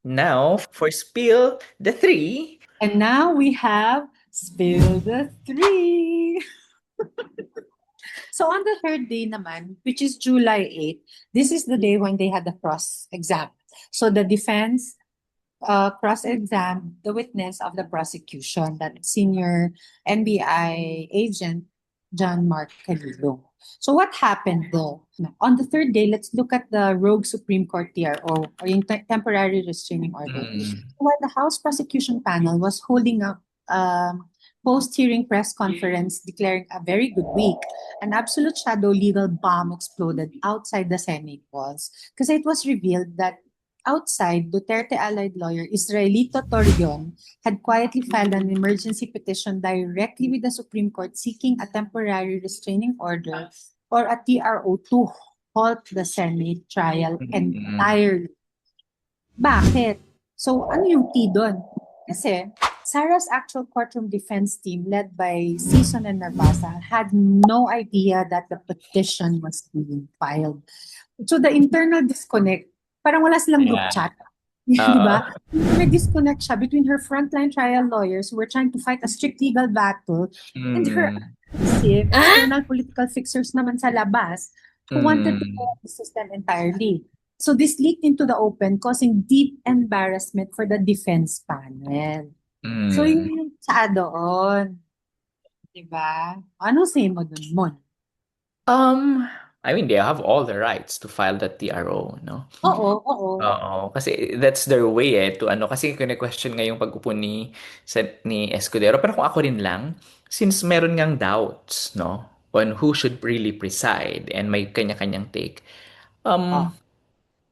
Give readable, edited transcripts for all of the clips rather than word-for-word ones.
Now, for Spill the Three. And now we have Spill the Three. So on the third day naman, which is July 8th, this is the day when they had the cross exam. So the defense cross-examined the witness of the prosecution, that senior NBI agent, John Mark Calilo. So what happened though? On the third day, let's look at the rogue Supreme Court TRO, or yung temporary restraining order. While the House prosecution panel was holding a post-hearing press conference declaring a very good week, an absolute shadow legal bomb exploded outside the Senate walls because it was revealed that outside, Duterte allied lawyer Israelito Torreon had quietly filed an emergency petition directly with the Supreme Court seeking a temporary restraining order or a TRO to halt the Senate trial entirely. Bakit? So, ano yung T doon? Kasi, Sarah's actual courtroom defense team led by Season and Narvasa had no idea that the petition was being filed. So, the internal disconnect, parang wala silang group Yeah. chat. Di Uh, ba? May disconnect siya between her frontline trial lawyers who were trying to fight a strict legal battle and her mm, external political fixers naman sa labas who wanted to mm, blow the system entirely. So this leaked into the open, causing deep embarrassment for the defense panel. So yun mm. yung sa doon. Diba? Ano say mo dun, Mon? Um, I mean, they have all the rights to file the TRO, no? Oo, oo. Oo, kasi that's their way to ano, kasi kine-question nga yung pag-upo ni Escudero. Pero kung ako rin lang, since meron ngang doubts, no, on who should really preside and may kanya-kanyang take, Oh, um,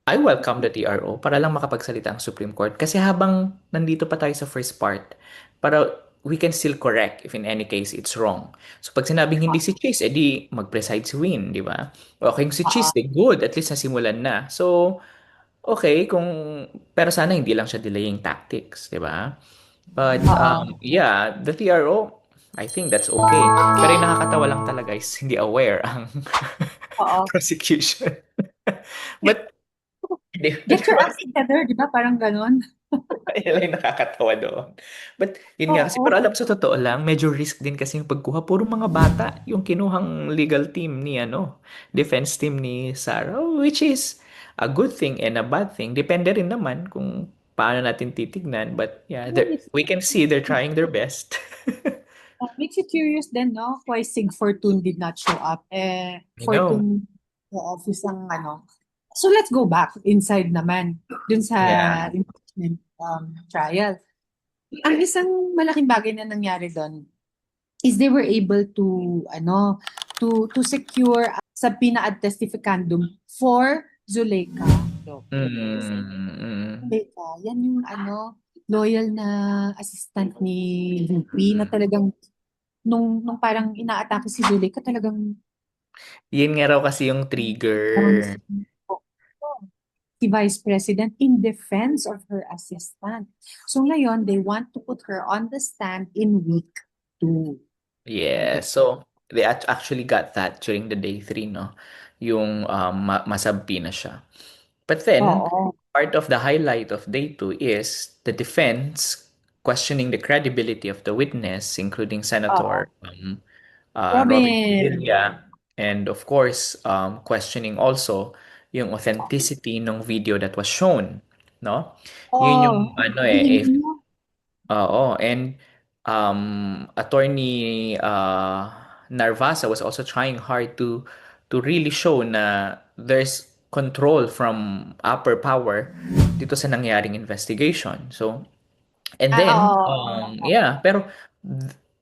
I welcome the TRO para lang makapagsalita ang Supreme Court. Kasi habang nandito pa tayo sa first part, para we can still correct if in any case it's wrong. So pag sinabing hindi si Chase, edi mag-preside si Win, di ba? Okay, kung si Chase, oo. good, at least nasimulan na. So, okay, pero sana hindi lang siya delaying tactics, di ba? But, Oo. yeah, the TRO, I think that's okay. Pero yung nakakatawa lang talaga is hindi aware ang Oo. prosecution. But, di, Get your act together, di ba? Parang ganun. Yan lang yung nakakatawa doon. But, yun nga kasi, pero Oo. alam sa totoo lang, medyo risk din kasi yung pagkuha. Puro mga bata yung kinuhang legal team ni, defense team ni Sarah, which is a good thing and a bad thing. Depende rin naman kung paano natin titignan. But, yeah, we can see they're trying their best. Makes you curious then, no? Why Sig Fortune did not show up. I know. Fortune, the office ng ano. So let's go back inside naman, dun sa Yeah. impeachment trial. Ang isang malaking bagay na nangyari doon is they were able to, to secure subpoena ad testificandum for Zuleika Lopez. Mm, Zuleika, yan yung loyal na assistant ni VP na talagang nung parang inaatake si Zuleika talagang Yun nga raw kasi yung parang trigger. si Vice President in defense of her assistant. So ngayon, they want to put her on the stand in week 2. Yeah, so they actually got that during the day three, no? Yung masabpi na siya. But then, Oo. part of the highlight of day two is the defense questioning the credibility of the witness, including Oo. Senator Robin Robin. Padilla, and of course, questioning also yung authenticity ng video that was shown, no? Yun yung Oo. ano Sabihin if mo. Oo, and attorney Narvasa was also trying hard to really show na there's control from upper power dito sa nangyaring investigation. So, and then, Oo. yeah, pero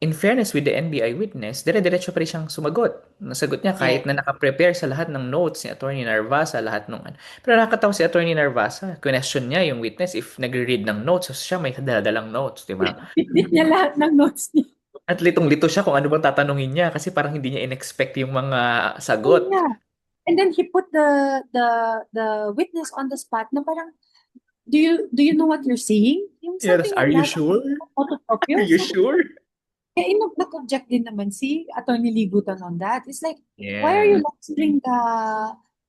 in fairness with the NBI witness, dire-diretso pa rin siyang sumagot. Nasagot niya kahit Yes. na nakaprepare sa lahat ng notes ni Attorney Narvasa, lahat nung ano. Pero nakakatawa si Attorney Narvasa, question niya yung witness if nagre-read ng notes, so siya may dala-dalang notes, di ba? Bitbit niya lahat ng notes niya. At litong-lito siya kung ano bang tatanungin niya kasi parang hindi niya in-expect yung mga Oh, sagot. yeah. And then he put the witness on the spot na parang, do you know what you're seeing? Yung Yes, something are like you that. sure? Are Photocopy. you So, sure? kaya nag-object din naman si Attorney Ligutan on that. It's like, why are Yeah. you lecturing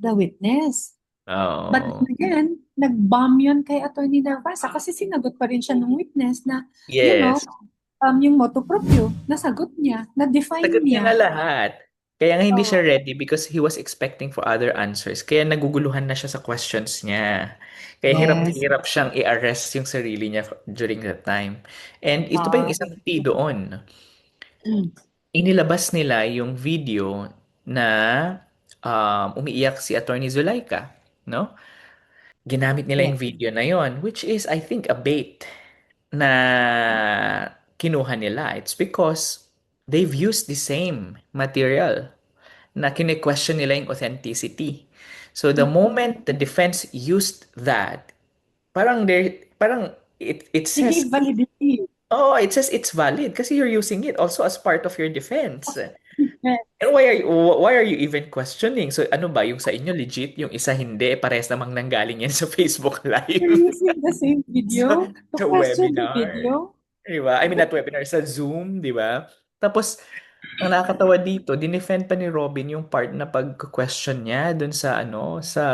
the witness? But Oo. then again, nag-bomb yun kay Attorney Narvasa kasi sinagot pa rin siya ng witness na, you know, Yes. yung motu proprio, nasagot niya, na-define Sagot niya niya. nga lahat. Kaya nga hindi siya Oo. ready because he was expecting for other answers. Kaya naguguluhan na siya sa questions niya. Kaya hirap na Yes. hirap siyang i-arrest yung sarili niya during that time. And ito pa yung Ah, isang tea doon. mm, Inilabas nila yung video na umiiyak si Attorney Zulaika, no? Ginamit nila yes. yung video na yon, which is I think a bait na kinuha nila. It's because they've used the same material na kine-question nila yung authenticity. So the Mm. moment the defense used that, parang it They says gave validity. oh, it says it's valid kasi you're using it also as part of your defense. Yes. And why are you even questioning? So ano ba yung sa inyo legit, yung isa hindi, parehas namang nanggaling yan sa Facebook They're Live. using the same sa, video to sa question the webinar. video. Di ba? I mean, not webinar, sa Zoom, di ba? Tapos, ang nakakatawa dito, dinefend pa ni Robin yung part na pag-question niya dun sa sa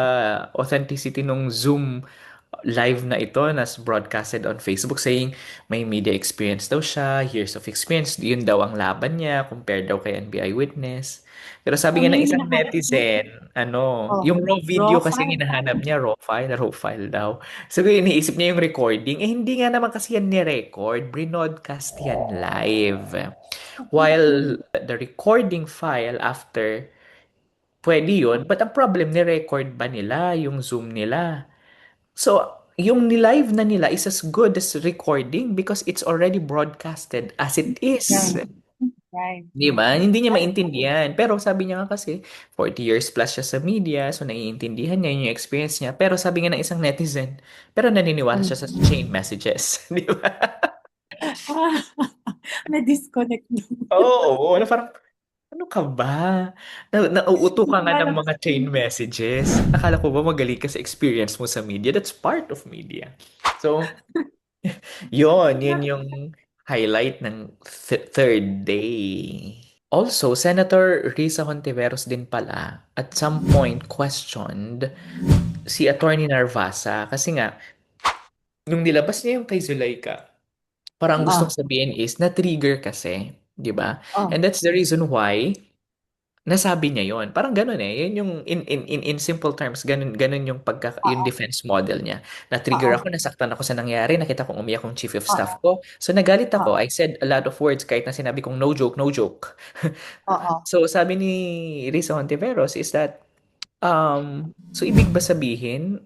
authenticity nung Zoom live na ito na broadcasted on Facebook saying may media experience daw siya, years of experience, yun daw ang laban niya compared daw kay NBI witness. Pero sabi nga Ano ng yung isang hinahanap niya? netizen, Oh, yung raw video raw kasi file. hinahanap niya, raw file daw. So iniisip niya yung recording, eh hindi nga naman kasi yan ni-record, brinodcast yan live. While the recording file after, pwede yun, but ang problem, ni-record ba nila yung Zoom nila? So, yung ni-live na nila is as good as recording because it's already broadcasted as it is. Right. Right. Di ba? Hindi niya maintindihan. Pero sabi niya nga kasi, 40 years plus siya sa media, so naiintindihan niya yung experience niya. Pero sabi nga ng isang netizen, pero naniniwala Mm. siya sa chain messages. Di ba? Ah, may disconnect doon. Oo, na parang, ano ka ba? Nauuto ka nga ng Parang, mga chain messages. Akala ko ba magaling ka sa experience mo sa media? That's part of media. So, yun yung highlight ng third day. Also, Senator Risa Hontiveros din pala at some point questioned si Attorney Narvasa kasi nga, nung nilabas niya yung kay Zuleika, parang gustong oh, sabihin is na-trigger kasi, di ba? oh, And that's the reason why nasabi niya yon. Parang ganun eh. Yun yung in simple terms, ganun yung yung oo, defense model niya. Na-trigger oo, ako, nasaktan ako sa nangyari, nakita kong umiyak yung chief of oo, staff ko. So nagalit ako. oo, I said a lot of words kahit na sinabi kong no joke, no joke. oo. So sabi ni Risa Hontiveros is that so ibig ba sabihin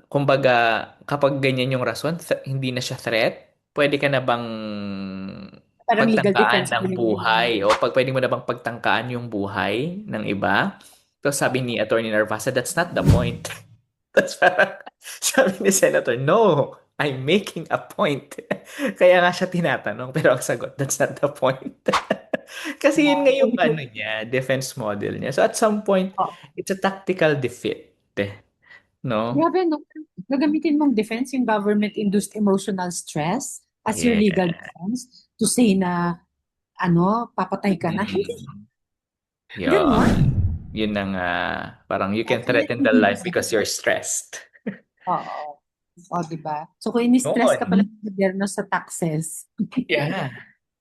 kumbaga kapag ganyan yung rason, hindi na siya threat? Pwede ka na bang Parang legal pagtangkaan defense ng pa rin yun. buhay o pwede mo na bang pagtangkaan yung buhay ng iba? Tapos sabi ni Attorney Narvasa, that's not the point. Tapos parang sabi ni Senator, no, I'm making a point. Kaya nga siya tinatanong, pero ang sagot, that's not the point. Kasi yun nga yung ano niya, defense model niya. So at some point, Oo. it's a tactical defeat. No? Grabe, no? Gagamitin mong defense yung government-induced emotional stress as your legal Yeah. defense to say na, papatay ka na. Hindi, Mm. Yun. ganon. Yun na nga. Parang you can threaten Definitely the hindi life siya. because you're stressed. Oo. O, diba? So, kung ini-stress ka pala Noon. sa gobyerno sa taxes, Yeah.